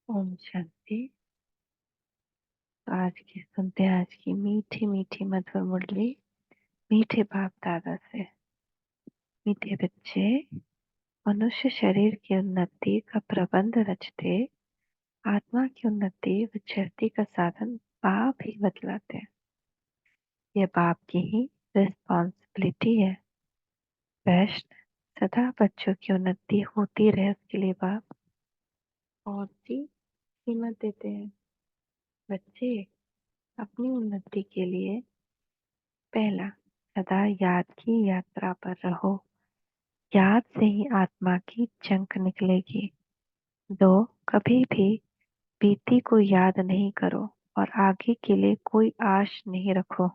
ओम शांति। तो आज की मीठी मीठी मधुर मुरली मीठे बाप दादा से। मीठे बच्चे, मनुष्य शरीर की उन्नति का प्रबंध रचते, आत्मा की उन्नति व चरती का साधन बाप ही बतलाते हैं। यह बाप की ही रिस्पॉन्सिबिलिटी है। प्रश्न: सदा बच्चों की उन्नति होती रहे उसके लिए बाप और सी कीमत देते हैं। बच्चे, अपनी उन्नति के लिए पहला, सदा याद की यात्रा पर रहो। याद से ही आत्मा की चंक निकलेगी। दो, कभी भी बीती को याद नहीं करो और आगे के लिए कोई आश नहीं रखो।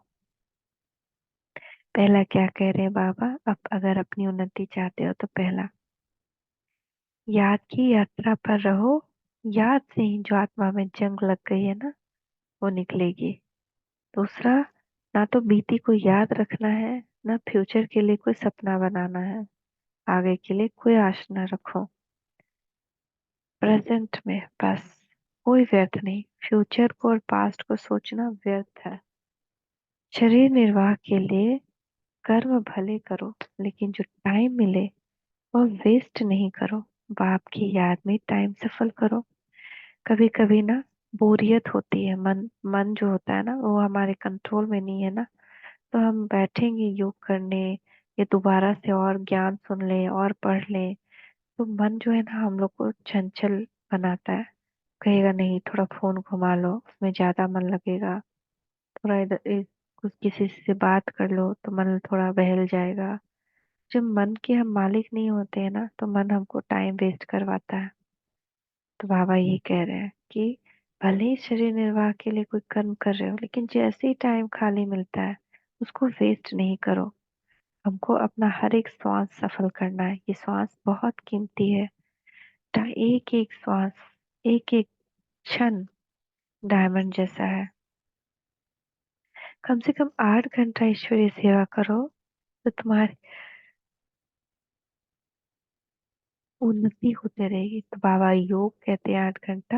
पहला क्या कह रहे हैं बाबा? अब अगर अपनी उन्नति चाहते हो तो पहला, याद की यात्रा पर रहो। याद से ही जो आत्मा में जंग लग गई है ना, वो निकलेगी। दूसरा, ना तो बीती को याद रखना है, ना फ्यूचर के लिए कोई सपना बनाना है। आगे के लिए कोई आश ना रखो। प्रेजेंट में बस, कोई व्यर्थ नहीं। फ्यूचर को और पास्ट को सोचना व्यर्थ है। शरीर निर्वाह के लिए कर्म भले करो, लेकिन जो टाइम मिले वह वेस्ट नहीं करो। बाप की याद में टाइम सफल करो। कभी कभी ना बोरियत होती है, मन मन जो होता है ना वो हमारे कंट्रोल में नहीं है ना, तो हम बैठेंगे योग करने, ये दोबारा से और ज्ञान सुन ले और पढ़ ले, तो मन जो है ना हम लोग को चंचल बनाता है। कहेगा नहीं, थोड़ा फोन घुमा लो, उसमें ज्यादा मन लगेगा। थोड़ा इधर कुछ किसी से बात कर लो तो मन थोड़ा बहल जाएगा। जब मन के हम मालिक नहीं होते हैं ना, तो मन हमको टाइम वेस्ट करवाता है। तो बाबा ये कह रहे हैं कि भले ही शरीर निर्वाह के लिए कोई कर्म कर रहे हो, लेकिन जैसे ही टाइम खाली मिलता है उसको वेस्ट नहीं करो। हमको अपना हर एक श्वास सफल करना है। ये श्वास बहुत कीमती है। एक एक श्वास, एक एक क्षण डायमंड जैसा है। कम से कम 8 घंटा ईश्वरीय सेवा करो तो तुम्हारी उन्नति होते रहेगी। तो बाबा योग कहते हैं 8 घंटा,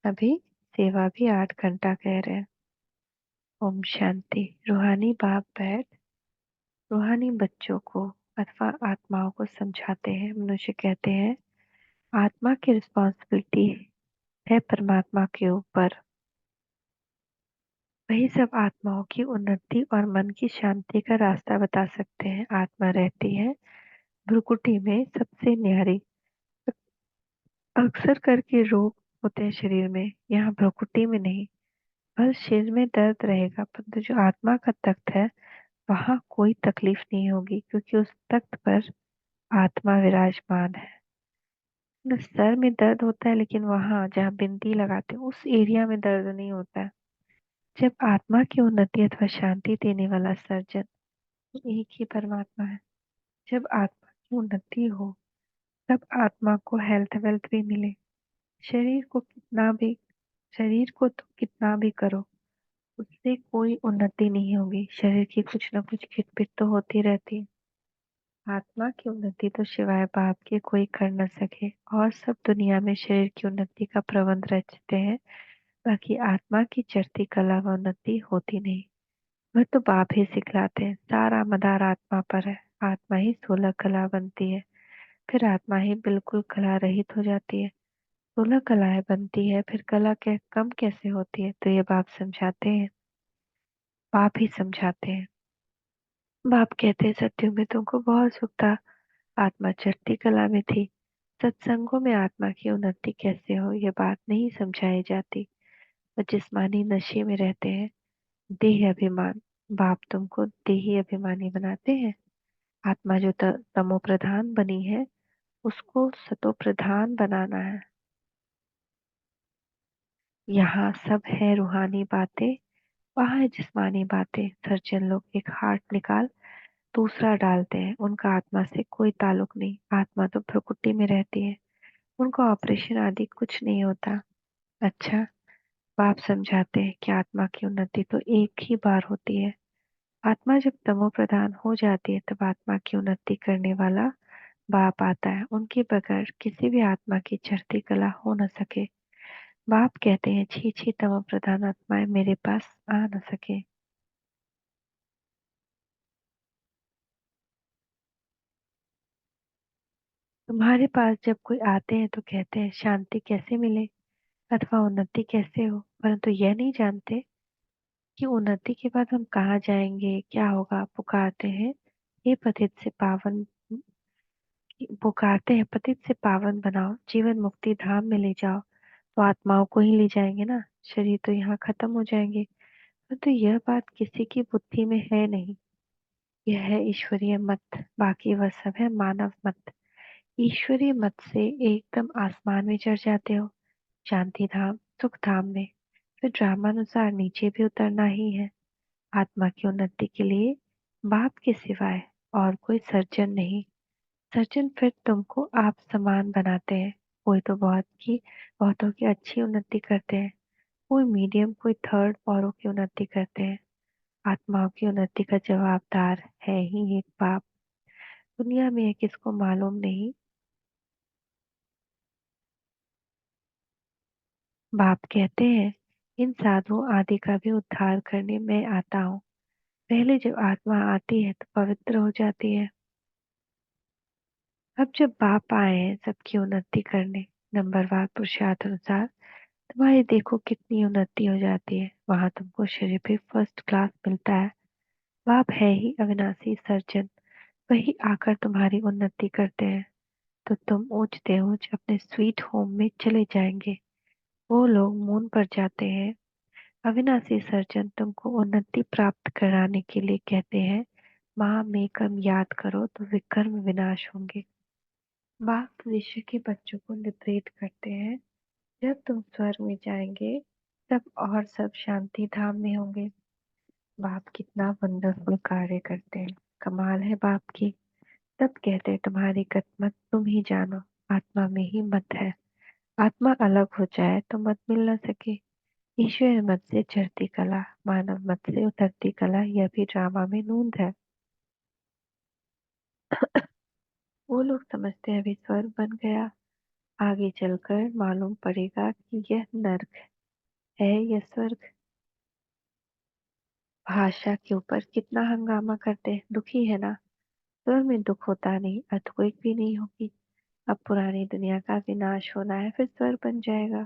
अभी सेवा भी 8 घंटा कह रहे हैं। ओम शांति। रूहानी बाप बैठ रूहानी बच्चों को अथवा आत्माओं को समझाते हैं। मनुष्य कहते हैं आत्मा की रिस्पॉन्सिबिलिटी है परमात्मा के ऊपर। वही सब आत्माओं की उन्नति और मन की शांति का रास्ता बता सकते हैं। आत्मा रहती है भ्रुकुटी में सबसे न्यारी। अक्सर करके रोग होते हैं शरीर में, यहाँ भ्रुकुटी में नहीं। बस सिर में दर्द रहेगा, परंतु जो आत्मा का तख्त है वहां कोई तकलीफ नहीं होगी, क्योंकि उस तख्त पर आत्मा विराजमान है। न सर में दर्द होता है, लेकिन वहां जहाँ बिंदी लगाते हैं उस एरिया में दर्द नहीं होता है। जब आत्मा की उन्नति अथवा शांति देने वाला सर्जन एक ही परमात्मा है। जब आत्मा की उन्नति हो तब आत्मा को हेल्थ वेल्थ भी मिले। शरीर को कितना भी शरीर को तो कितना भी करो, उससे कोई उन्नति नहीं होगी। शरीर की कुछ ना कुछ खिटपिट तो होती रहती है। आत्मा की उन्नति तो सिवाय बाप के कोई कर न सके। और सब दुनिया में शरीर की उन्नति का प्रबंध रचते हैं, बाकी आत्मा की चढ़ती कला व उन्नति होती नहीं। वह तो बाप ही सिखलाते हैं। सारा मदार आत्मा पर है। आत्मा ही 16 कला बनती है, फिर आत्मा ही बिल्कुल कला रहित हो जाती है। 16 कलाएं बनती है, फिर कला के कम कैसे होती है? तो ये बाप समझाते हैं, बाप ही समझाते हैं। बाप कहते हैं सत्युग में तुमको बहुत सुख था, आत्मा चढ़ती कला में थी। सत्संगों में आत्मा की उन्नति कैसे हो ये बात नहीं समझाई जाती। वह जिस्मानी नशे में रहते हैं। देह अभिमान, बाप तुमको देही अभिमानी बनाते हैं। आत्मा जो तमो प्रधान बनी है उसको सतो प्रधान बनाना है। यहाँ सब है रूहानी बातें, वहाँ है जिस्मानी बातें। सर्जन लोग एक हार्ट निकाल दूसरा डालते हैं, उनका आत्मा से कोई ताल्लुक नहीं। आत्मा तो प्रकृति में रहती है, उनका ऑपरेशन आदि कुछ नहीं होता। अच्छा, बाप समझाते हैं कि आत्मा की उन्नति तो एक ही बार होती है। आत्मा जब तमो प्रधान हो जाती है तब आत्मा की उन्नति करने वाला बाप आता है। उनके बगैर किसी भी आत्मा की चढ़ती कला हो न सके। बाप कहते हैं, छी छी तमो प्रधान आत्माएं मेरे पास आ न सके। तुम्हारे पास जब कोई आते हैं तो कहते हैं शांति कैसे मिले अथवा उन्नति कैसे हो, परंतु यह नहीं जानते कि उन्नति के बाद हम कहाँ जाएंगे, क्या होगा। पुकारते हैं हे पतित से पावन, पुकारते हैं पतित से पावन बनाओ, जीवन मुक्ति धाम में ले जाओ। तो आत्माओं को ही ले जाएंगे ना, शरीर तो यहाँ खत्म हो जाएंगे। परंतु यह बात किसी की बुद्धि में है नहीं। यह है ईश्वरीय मत, बाकी वह सब है मानव मत। ईश्वरीय मत से एकदम आसमान में चढ़ जाते हो, शांति धाम सुख धाम में। फिर ड्रामानुसार नीचे भी उतरना ही है। आत्मा की उन्नति के लिए बाप के सिवाय और कोई सर्जन नहीं। सर्जन फिर तुमको आप समान बनाते हैं। कोई तो बहुतों की अच्छी उन्नति करते हैं, कोई मीडियम, कोई थर्ड, औरों की उन्नति करते हैं। आत्माओं की उन्नति का जवाबदार है ही एक बाप। दुनिया में यह किसको मालूम नहीं। बाप कहते हैं इन साधुओं आदि का भी उद्धार करने मैं आता हूँ। पहले जब आत्मा आती है तो पवित्र हो जाती है। अब जब बाप आए हैं सबकी उन्नति करने, नंबरवार पुरुषार्थ अनुसार, तुम्हारी देखो कितनी उन्नति हो जाती है। वहां तुमको शरीर भी फर्स्ट क्लास मिलता है। बाप है ही अविनाशी सर्जन, वही आकर तुम्हारी उन्नति करते हैं। तो तुम ऊंचते ऊंच अपने स्वीट होम में चले जाएंगे। वो लोग मून पर जाते हैं। अविनाशी सर्जन तुमको उन्नति प्राप्त कराने के लिए कहते हैं, माँ में कर्म याद करो तो विकर्म विनाश होंगे। बाप विश्व के बच्चों को लिबरेट करते हैं। जब तुम स्वर्ग में जाएंगे तब और सब शांति धाम में होंगे। बाप कितना वंडरफुल कार्य करते हैं, कमाल है बाप की। तब कहते हैं तुम्हारी गत तुम ही जानो, आत्मा में ही मत है। आत्मा अलग हो जाए तो मत मिल न सके। ईश्वर मत से चढ़ती कला, मानव मत से उतरती कला, यह भी ड्रामा में नूंद है। वो लोग समझते हैं अभी स्वर्ग बन गया, आगे चलकर मालूम पड़ेगा कि यह नर्क है या स्वर्ग। भाषा के ऊपर कितना हंगामा करते हैं, दुखी है ना। स्वर्ग में दुख होता नहीं, अर्थक्वेक भी नहीं होगी। अब पुरानी दुनिया का विनाश होना है, फिर स्वर्ग बन जाएगा।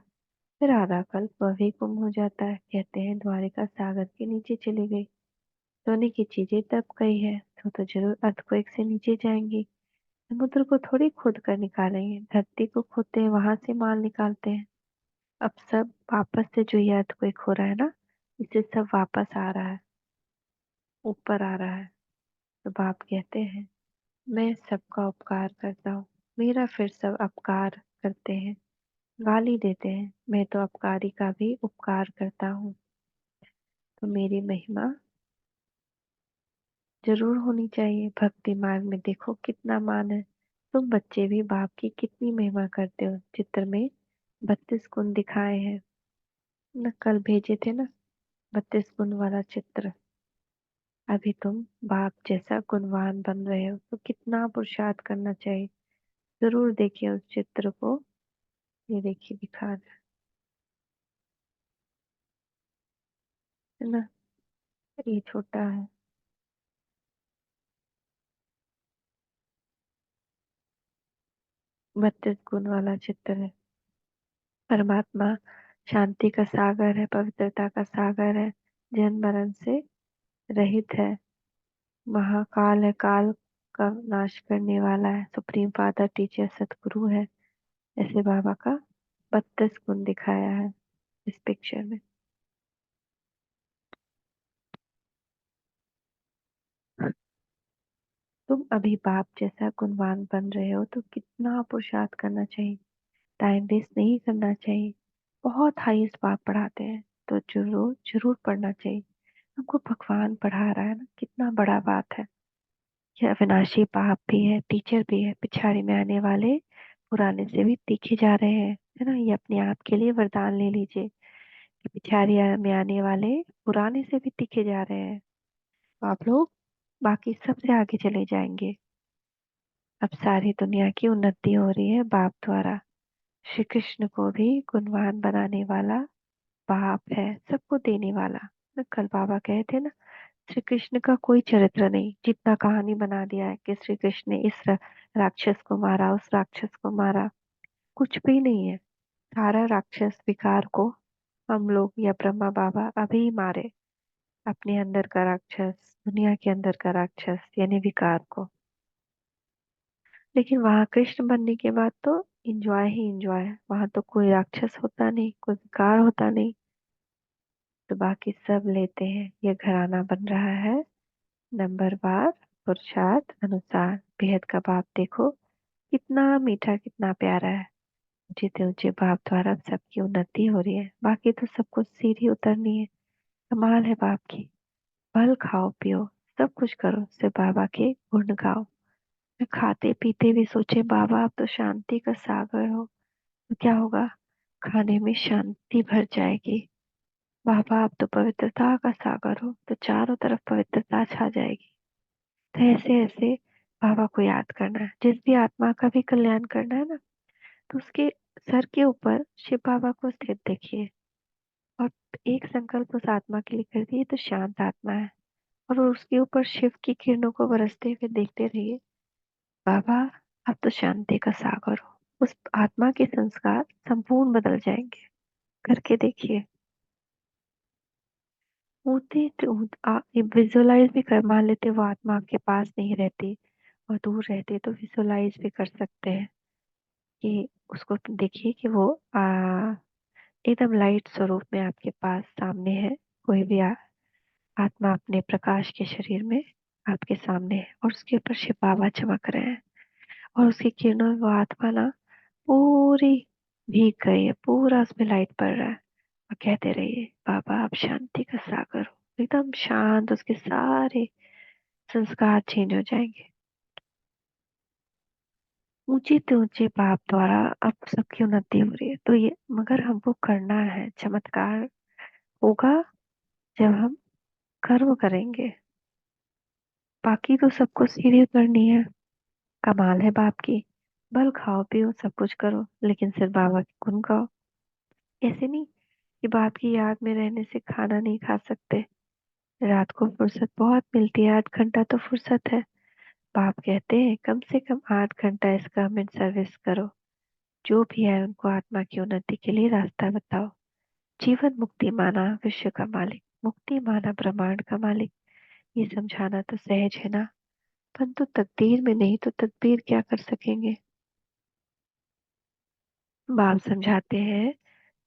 फिर आधा कल्प वह भी गुम हो जाता है। कहते हैं द्वारिका सागर के नीचे चली गई, सोने की चीजें दब गई है, तो जरूर अर्थक्वेक से नीचे जाएंगी। समुद्र को थोड़ी खोद कर निकालेंगे, धरती को खोदते हैं वहां से माल निकालते हैं। अब सब वापस से जो ये अर्थक्वेक हो रहा है ना, इससे सब वापस आ रहा है, ऊपर आ रहा है। तो बाप कहते हैं मैं सबका उपकार करता हूँ, मेरा फिर सब अपकार करते हैं, गाली देते हैं। मैं तो अपकारी का भी उपकार करता हूँ। तो मेरी महिमा जरूर होनी चाहिए। भक्ति मार्ग में देखो कितना मान है। तुम बच्चे भी बाप की कितनी महिमा करते हो। चित्र में 32 गुण दिखाए हैं न, कल भेजे थे ना, 32 गुण वाला चित्र। अभी तुम बाप जैसा गुणवान बन रहे हो तो कितना पुरुषार्थ करना चाहिए। जरूर देखिए उस चित्र को। ये देखिए दिखा रहा है ना, ये छोटा है। 32 गुण वाला चित्र है। परमात्मा शांति का सागर है, पवित्रता का सागर है, जन्म मरण से रहित है। महाकाल है, काल का नाश करने वाला है, सुप्रीम फादर टीचर सतगुरु है। ऐसे बाबा का 32 गुण दिखाया है इस पिक्चर में। तुम अभी बाप जैसा गुणवान बन रहे हो तो कितना पुरुषार्थ करना चाहिए, टाइम वेस्ट नहीं करना चाहिए। बहुत हाईएस्ट बाप पढ़ाते हैं तो जरूर जरूर पढ़ना चाहिए। हमको भगवान पढ़ा रहा है ना, कितना बड़ा बात है। यह अविनाशी बाप भी है, टीचर भी है। पिछाड़ी में आने वाले पुराने से भी तीखे जा रहे हैं, है ना। ये अपने आप के लिए वरदान ले लीजिए कि पिछाड़ी में आने वाले पुराने से भी तीखे जा रहे हैं। तो आप लोग बाकी सबसे आगे चले जाएंगे। अब सारी दुनिया की उन्नति हो रही है बाप द्वारा। श्री कृष्ण को भी गुणवान बनाने वाला बाप है, सबको देने वाला। तो कल बाबा कहे थे ना, श्री कृष्ण का कोई चरित्र नहीं। जितना कहानी बना दिया है कि श्री कृष्ण ने इस राक्षस को मारा, उस राक्षस को मारा, कुछ भी नहीं है। सारा राक्षस विकार को हम लोग या ब्रह्मा बाबा अभी मारे, अपने अंदर का राक्षस, दुनिया के अंदर का राक्षस यानी विकार को। लेकिन वहां कृष्ण बनने के बाद तो इंजॉय ही इंजॉय है, वहां तो कोई राक्षस होता नहीं, कोई विकार होता नहीं। तो बाकी सब लेते हैं, ये घराना बन रहा है नंबर वार, पुरुषार्थ अनुसार। बेहद का बाप देखो कितना मीठा, कितना प्यारा है। ऊंचे ऊंचे बाप द्वारा सबकी उन्नति हो रही है, बाकी तो सबको सीढ़ी उतरनी है। कमाल है बाप की। फल खाओ पियो, सब कुछ करो, सिर्फ बाबा के गुण गाओ। खाते पीते भी सोचे बाबा आप तो शांति का सागर हो, तो क्या होगा, खाने में शांति भर जाएगी। बाबा आप तो पवित्रता का सागर हो, तो चारों तरफ पवित्रता छा जाएगी। तो ऐसे ऐसे बाबा को याद करना है। जिस भी आत्मा का भी कल्याण करना है ना, तो उसके सर के ऊपर शिव बाबा को स्थित देखिए, और एक संकल्प उस आत्मा के लिए कर दिए, तो शांत आत्मा है, और उसके ऊपर शिव की किरणों को बरसते हुए देखते रहिए। बाबा आप तो शांति का सागर हो। उस आत्मा के संस्कार संपूर्ण बदल जाएंगे, करके देखिए। होते तो विजुअलाइज भी कर, मान लेते वो आत्मा आपके पास नहीं रहती और दूर रहती, तो विजुअलाइज भी कर सकते हैं कि उसको देखिए कि वो एकदम लाइट स्वरूप में आपके पास सामने है। कोई भी आत्मा अपने प्रकाश के शरीर में आपके सामने है, और उसके ऊपर शिव बाबा चमक रहे हैं, और उसकी किरणों में वो आत्मा ना पूरी भीग गई है, पूरा उसमें लाइट पड़ रहा है। और कहते रहिए बाबा आप शांति का सागर हो, एकदम शांत, उसके सारे संस्कार चेंज हो जाएंगे। ऊंचे से ऊंचे पाप द्वारा अब सबकी उन्नति हो रही है, तो ये मगर हमको करना है। चमत्कार होगा जब हम कर्म करेंगे, बाकी तो सबको सीढ़ी करनी है। कमाल है बाप की। भल खाओ पियो सब कुछ करो, लेकिन सिर्फ बाबा की गुण गाओ। ऐसे नहीं कि बाप की याद में रहने से खाना नहीं खा सकते। रात को फुर्सत बहुत मिलती है, 8 घंटा तो फुर्सत है। बाप कहते हैं कम से कम 8 घंटा इस गवर्नमेंट सर्विस करो। जो भी है उनको आत्मा की उन्नति के लिए रास्ता बताओ। जीवन मुक्ति माना विश्व का मालिक, मुक्ति माना ब्रह्मांड का मालिक। ये समझाना तो सहज है ना, परंतु तकदीर में नहीं तो तदबीर क्या कर सकेंगे। बाप समझाते हैं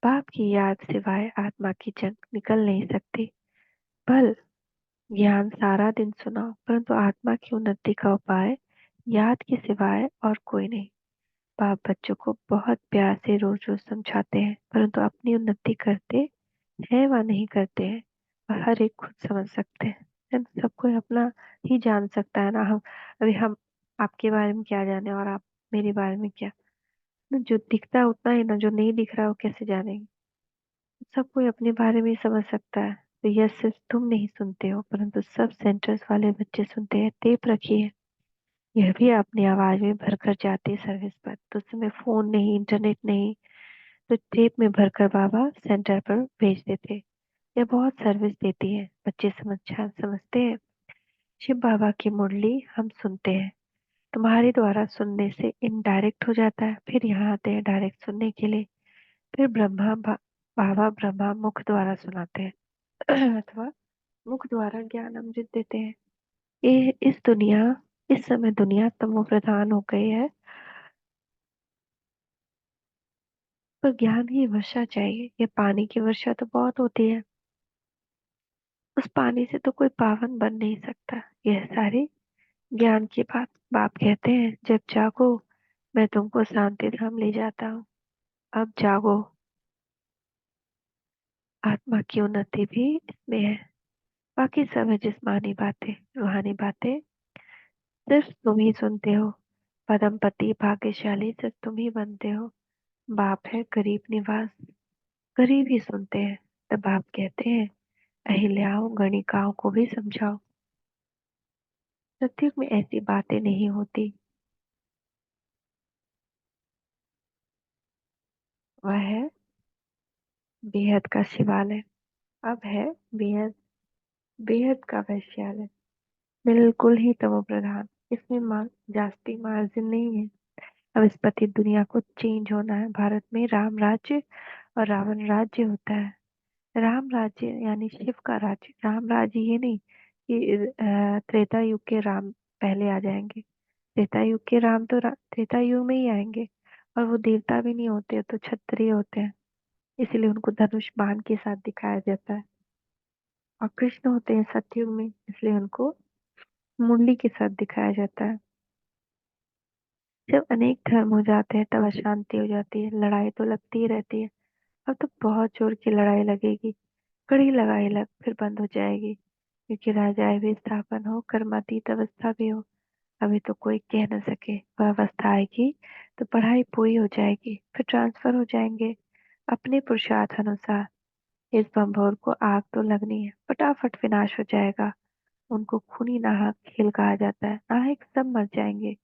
बाप की याद सिवाय आत्मा की जंग निकल नहीं सकती। भल ज्ञान सारा दिन सुनाओ, परंतु आत्मा की उन्नति का उपाय याद के सिवाय और कोई नहीं। बाप बच्चों को बहुत प्यार से रोज रोज समझाते हैं, परंतु अपनी उन्नति करते हैं व नहीं करते हैं, और हर एक खुद समझ सकते हैं। है ना? सब कोई अपना ही जान सकता है ना। हम अभी हम आपके बारे में क्या जाने, और आप मेरे बारे में क्या। ना जो दिखता है उतना ही ना, जो नहीं दिख रहा है वो कैसे जानेंगे। सब कोई अपने बारे में ही समझ सकता है। तो यह सिर्फ तुम नहीं सुनते हो, परंतु सब सेंटर्स वाले बच्चे सुनते हैं। टेप रखिए, यह भी अपनी आवाज में भरकर जाते हैं सर्विस पर। तो उस समय फोन नहीं, इंटरनेट नहीं, तो टेप में भरकर बाबा सेंटर पर भेज देते। यह बहुत सर्विस देती है, बच्चे समझते हैं। शिव बाबा की मुरली हम सुनते हैं, तुम्हारे द्वारा सुनने से इनडायरेक्ट हो जाता है, फिर यहाँ आते हैं डायरेक्ट सुनने के लिए। फिर बाबा ब्रह्मा मुख द्वारा सुनाते हैं अथवा मुख द्वारा ज्ञान अमृत देते हैं। ये इस समय दुनिया तमो प्रधान हो गई है, पर ज्ञान की वर्षा चाहिए। ये पानी की वर्षा तो बहुत होती है, उस पानी से तो कोई पावन बन नहीं सकता। यह सारी ज्ञान की बात। बाप कहते हैं जब जागो मैं तुमको शांति धाम ले जाता हूँ। अब जागो, आत्मा की उन्नति भी इसमें है। बाकी सब है जिस्मानी बातें, रूहानी बातें सिर्फ तुम ही सुनते हो। पदम पति भाग्यशाली सिर्फ तुम ही बनते हो। बाप है गरीब निवास, गरीब ही सुनते हैं। तब बाप कहते हैं अहिल्याओं गणिकाओं को भी समझाओ। सत्युग में ऐसी बातें नहीं होती। वह है बेहद का शिवालय। अब है बेहद, बेहद का वैश्यालय। बिल्कुल ही तमो प्रधान। इसमें जास्ती मार्जिन नहीं है। अब इस पति दुनिया को चेंज होना है। भारत में राम राज्य और रावण राज्य होता है। राम राज्य यानी शिव का राज्य। राम राज्य ये नहीं कि त्रेता युग के राम पहले आ जाएंगे। त्रेता युग के राम तो त्रेता युग में ही आएंगे। और वो देवता भी नहीं होते, तो क्षत्रिय होते हैं। इसीलिए उनको धनुष बाण के साथ दिखाया जाता है। और कृष्ण होते हैं सतयुग में, इसलिए उनको मुरली के साथ दिखाया जाता है। जब अनेक धर्म हो जाते हैं तब अशांति हो जाती है, लड़ाई तो लगती ही रहती है। अब तो बहुत जोर की लड़ाई लगेगी। कड़ी लगाई लग फिर बंद हो जाएगी, क्योंकि राजाएं भी स्थापन हो, कर्मातीत अवस्था भी हो। अभी तो कोई कह न सके। वह अवस्था आएगी तो पढ़ाई पूरी हो जाएगी, फिर ट्रांसफर हो जाएंगे अपने पुरुषार्थ अनुसार। इस बम्भोर को आग तो लगनी है, फटाफट विनाश हो जाएगा। उनको खूनी नाहक खेल कहा जाता है। नाहक सब मर जाएंगे।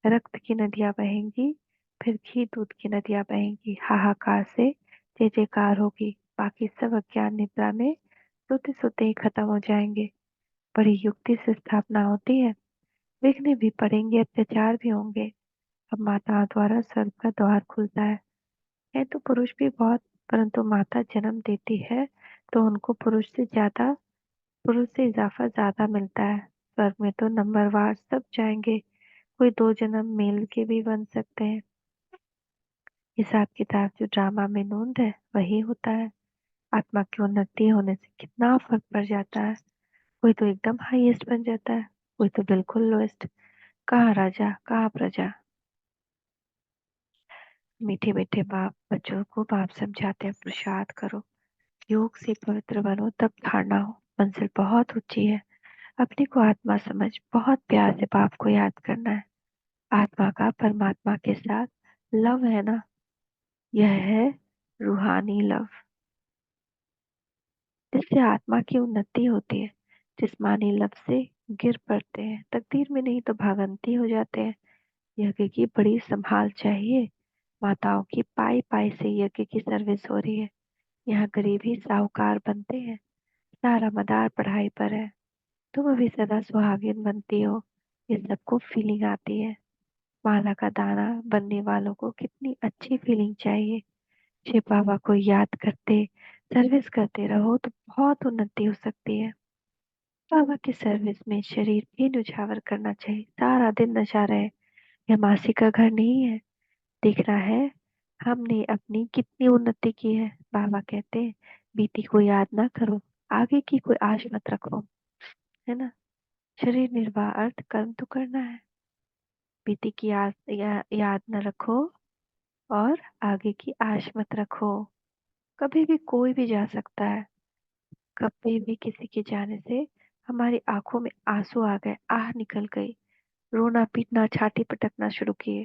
रक्त की नदियां बहेंगी, फिर घी दूध की नदियां बहेंगी। हाहाकार से जय जयकार होगी। बाकी सब अज्ञान निद्रा में सोते सोते ही खत्म हो जाएंगे। बड़ी युक्ति से स्थापना होती है। विघ्न भी पड़ेंगे, अत्याचार भी होंगे। अब माताओं द्वारा स्वर्ग का द्वार खुलता है तो पुरुष भी बहुत, परंतु माता जन्म देती है तो उनको पुरुष से इजाफा ज्यादा मिलता है। स्वर्ग में तो नंबरवार सब जाएंगे। कोई 2 जन्म मेल के भी बन सकते हैं। हिसाब किताब जो ड्रामा में नोंद है वही होता है। आत्मा की उन्नति होने से कितना फर्क पड़ जाता है। कोई तो एकदम हाईएस्ट बन जाता है, कोई तो बिल्कुल लोएस्ट। कहाँ राजा कहाँ प्रजा। मीठे मीठे बाप बच्चों को बाप समझाते हैं, पुरुषार्थ करो, योग से पवित्र बनो, तब धारणा हो। मंजिल बहुत ऊंची है। अपने को आत्मा समझ, बहुत प्यार से बाप को याद करना है। आत्मा का परमात्मा के साथ लव है ना, यह है रूहानी लव। जिससे आत्मा की उन्नति होती है। जिस्मानी लव से गिर पड़ते हैं, तकदीर में नहीं तो भागंती हो जाते हैं। यज्ञ की बड़ी संभाल चाहिए। माताओं की पाई पाई से यज्ञ की सर्विस हो रही है। यहाँ गरीब ही साहूकार बनते हैं। सारा मदार पढ़ाई पर है। तुम अभी सदा सुहागिन बनती हो, ये सबको फीलिंग आती है। माला का दाना बनने वालों को कितनी अच्छी फीलिंग चाहिए। शिव बाबा को याद करते सर्विस करते रहो तो बहुत उन्नति हो सकती है। बाबा की सर्विस में शरीर भी न्यौछावर करना चाहिए। सारा दिन नशा रहे। यह मासी का घर नहीं है। देखना है हमने अपनी कितनी उन्नति की है। बाबा कहते हैं बीती को याद ना करो, आगे की कोई आश मत रखो, है ना। शरीर निर्वाह अर्थ कर्म तो करना है। बीती की याद न रखो और आगे की आश मत रखो। कभी भी कोई भी जा सकता है। कभी भी किसी के जाने से हमारी आंखों में आंसू आ गए, आह निकल गई, रोना पीटना छाती पटकना शुरू किए,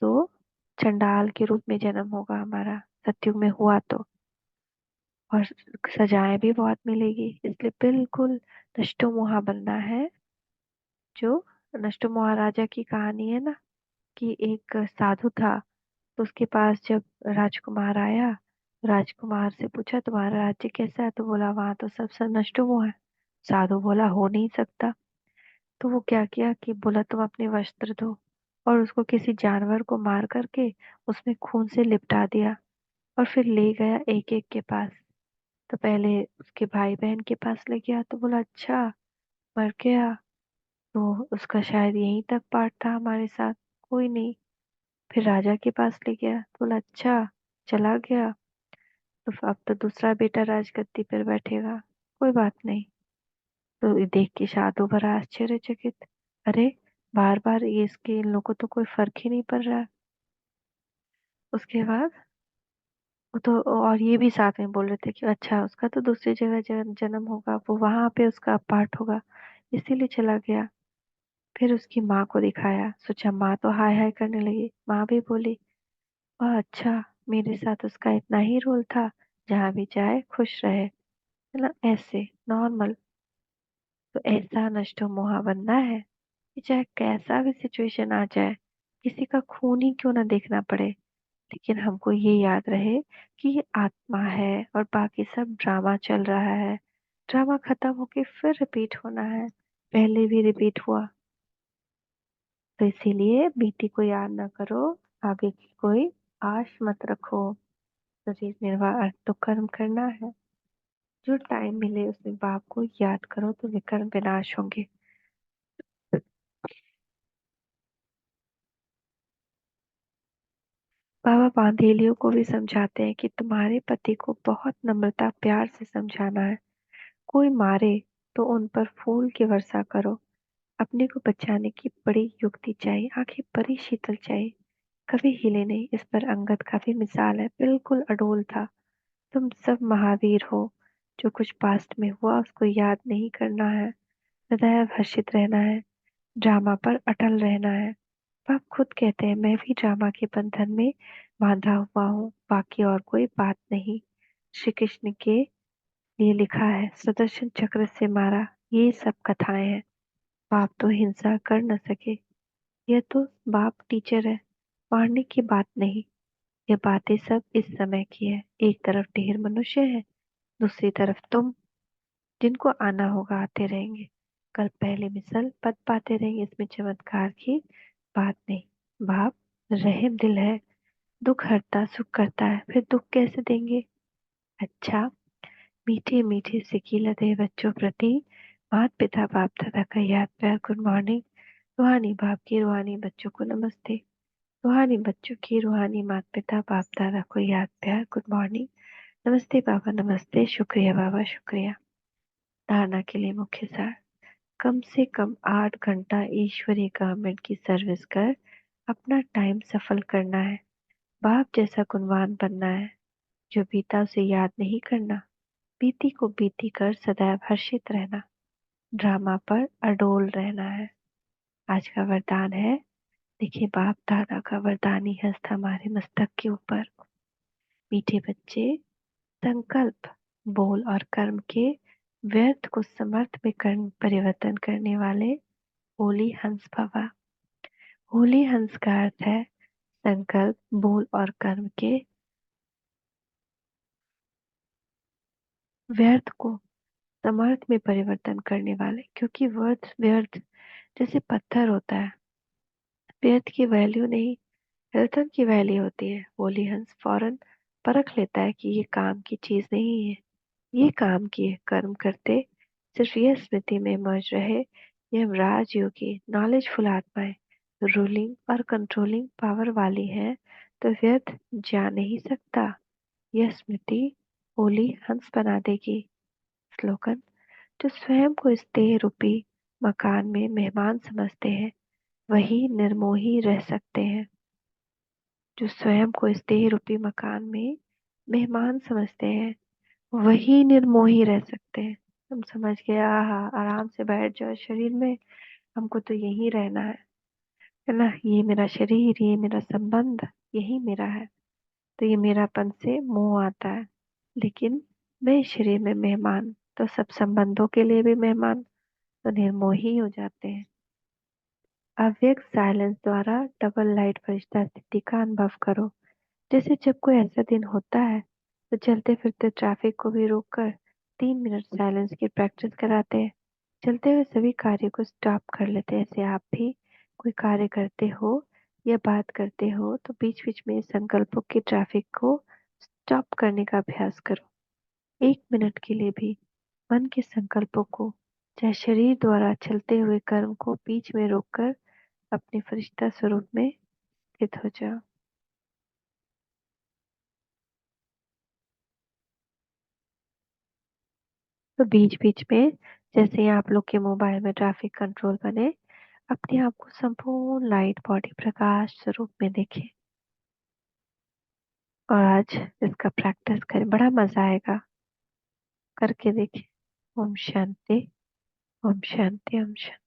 तो चंडाल के रूप में जन्म होगा हमारा, सतयुग में हुआ तो। और सजाएं भी बहुत मिलेगी। इसलिए बिल्कुल नष्टो मुहा बनना है। जो नष्टो महाराजा की कहानी है ना, कि एक साधु था, तो उसके पास जब राजकुमार आया, राजकुमार से पूछा तुम्हारा राज्य कैसा है, तो बोला वहां तो सब नष्ट हुआ है। साधु बोला हो नहीं सकता। तो वो क्या किया कि बोला तुम अपने वस्त्र धो, और उसको किसी जानवर को मार करके उसमें खून से लिपटा दिया। और फिर ले गया एक एक के पास। तो पहले उसके भाई बहन के पास ले गया, तो बोला अच्छा मर गया, तो उसका शायद यहीं तक पार्ट था हमारे साथ, कोई नहीं। फिर राजा के पास ले गया, तो बोला अच्छा चला गया, तो अब तो दूसरा बेटा राजगद्दी पर बैठेगा, कोई बात नहीं। तो ये देख के साधु बड़ा आश्चर्यचकित, अरे बार बार ये इसके इन लोगों को तो कोई फर्क ही नहीं पड़ रहा है। उसके बाद वो तो और ये भी साथ में बोल रहे थे कि अच्छा उसका तो दूसरी जगह जन्म होगा, वो वहां पे उसका पार्ट होगा, इसीलिए चला गया। फिर उसकी माँ को दिखाया, सोचा माँ तो हाय हाय करने लगी। माँ भी बोली वाह अच्छा, मेरे साथ उसका इतना ही रोल था, जहाँ भी जाए खुश रहे, है ना, ऐसे नॉर्मल। तो ऐसा नष्टो मोहा बनना है कि चाहे कैसा भी सिचुएशन आ जाए, किसी का खून ही क्यों ना देखना पड़े, लेकिन हमको ये याद रहे कि ये आत्मा है और बाकी सब ड्रामा चल रहा है। ड्रामा खत्म होके फिर रिपीट होना है। पहले भी रिपीट हुआ, तो इसीलिए बीती को याद ना करो, आगे की कोई आश मत रखो। शरीर निर्वाह अर्थ तो कर्म करना है। जो टाइम मिले उसमें बाप को याद करो तो विकर्म विनाश होंगे। बाबा बांधेलियों को भी समझाते हैं कि तुम्हारे पति को बहुत नम्रता प्यार से समझाना है। कोई मारे तो उन पर फूल की वर्षा करो। अपने को बचाने की बड़ी युक्ति चाहिए, आंखें बड़ी शीतल चाहिए, कभी हिले नहीं। इस पर अंगद का भी मिसाल है, बिल्कुल अडोल था। तुम सब महावीर हो। जो कुछ पास्ट में हुआ उसको याद नहीं करना है, सदैव हर्षित रहना है, ड्रामा पर अटल रहना है। आप खुद कहते हैं मैं भी ड्रामा के बंधन में बांधा हुआ हूँ, बाकी और कोई बात नहीं। श्री कृष्ण के लिए लिखा है, सुदर्शन चक्र से मारा, ये सब कथाएं हैं। बाप तो हिंसा कर न सके, यह तो बाप टीचर है, मारने की बात नहीं। ये बातें सब इस समय की है। एक तरफ ढेर मनुष्य है, दूसरी तरफ तुम, जिनको आना होगा आते रहेंगे। कल पहले मिसल पद पाते रहेंगे, इसमें चमत्कार की बात नहीं। बाप रहम दिल है, दुख हरता सुख करता है, फिर दुख कैसे देंगे। अच्छा, मीठे मीठे सिकीलते बच्चों प्रति मात पिता बाप दादा का याद प्यार गुड मॉर्निंग। रूहानी बाप की रूहानी बच्चों को नमस्ते। रूहानी बच्चों की रूहानी मात पिता बाप दादा को याद प्यार गुड मॉर्निंग। नमस्ते बाबा नमस्ते, शुक्रिया बाबा शुक्रिया। धारणा के लिए मुख्य सार, कम से कम 8 घंटा ईश्वरीय गवर्नमेंट की सर्विस कर अपना टाइम सफल करना है। बाप जैसा गुणवान बनना है। जो बीता उसे याद नहीं करना, बीती को बीती कर सदैव हर्षित रहना, ड्रामा पर अडोल रहना है। आज का वरदान है, देखिए बाप दादा का वरदानी हस्त हमारे मस्तक के ऊपर। मीठे बच्चे, संकल्प, बोल और कर्म के व्यर्थ को समर्थ में कर्म परिवर्तन करने वाले होली हंस भवा। होली हंस का अर्थ है संकल्प, बोल और कर्म के व्यर्थ को समर्थ में परिवर्तन करने वाले। क्योंकि व्यर्थ व्यर्थ जैसे पत्थर होता है, व्यर्थ की वैल्यू नहीं, रतन की वैल्यू होती है। होली हंस फौरन परख लेता है कि ये काम की चीज नहीं है, ये काम की है। कर्म करते सिर्फ यह स्मृति में मर्ज रहे, यह राजयोगी नॉलेजफुल आत्माएं रूलिंग और कंट्रोलिंग पावर वाली है, तो व्यर्थ जा नहीं सकता। यह स्मृति होली हंस बना देगी। स्लोगन, जो स्वयं को इस देह रूपी मकान में मेहमान समझते हैं वही निर्मोही रह सकते हैं। जो स्वयं को इस देह रूपी मकान में मेहमान समझते हैं वही निर्मोही रह सकते हैं। हम समझ गए, आहा आराम से बैठ जाओ शरीर में, हमको तो यही रहना है ना, ये मेरा शरीर, ये मेरा संबंध, यही मेरा है। तो ये मेरापन से मोह आता है, लेकिन मैं इस शरीर में मेहमान, तो सब संबंधों के लिए भी मेहमान, तो निर्मोही हो जाते हैं। अव्यक्त साइलेंस द्वारा डबल लाइट फरिश्ता स्थिति का अनुभव करो। जैसे जब कोई ऐसा दिन होता है तो चलते फिरते ट्रैफिक को भी रोककर 3 मिनट साइलेंस की प्रैक्टिस कराते हैं। चलते हुए सभी कार्य को स्टॉप कर लेते हैं। ऐसे आप भी कोई कार्य करते हो या बात करते हो तो बीच बीच में संकल्पों की ट्रैफिक को स्टॉप करने का अभ्यास करो। 1 मिनट के लिए भी मन के संकल्पों को, चाहे शरीर द्वारा चलते हुए कर्म को बीच में रोककर अपने फरिश्ता स्वरूप में स्थित हो जाओ। तो बीच बीच में जैसे ही आप लोग के मोबाइल में ट्रैफिक कंट्रोल बने, अपने आप को संपूर्ण लाइट बॉडी प्रकाश स्वरूप में देखें। और आज इसका प्रैक्टिस करें, बड़ा मजा आएगा, करके देखें। ओम शांति, ओम शांति, ओम शांति।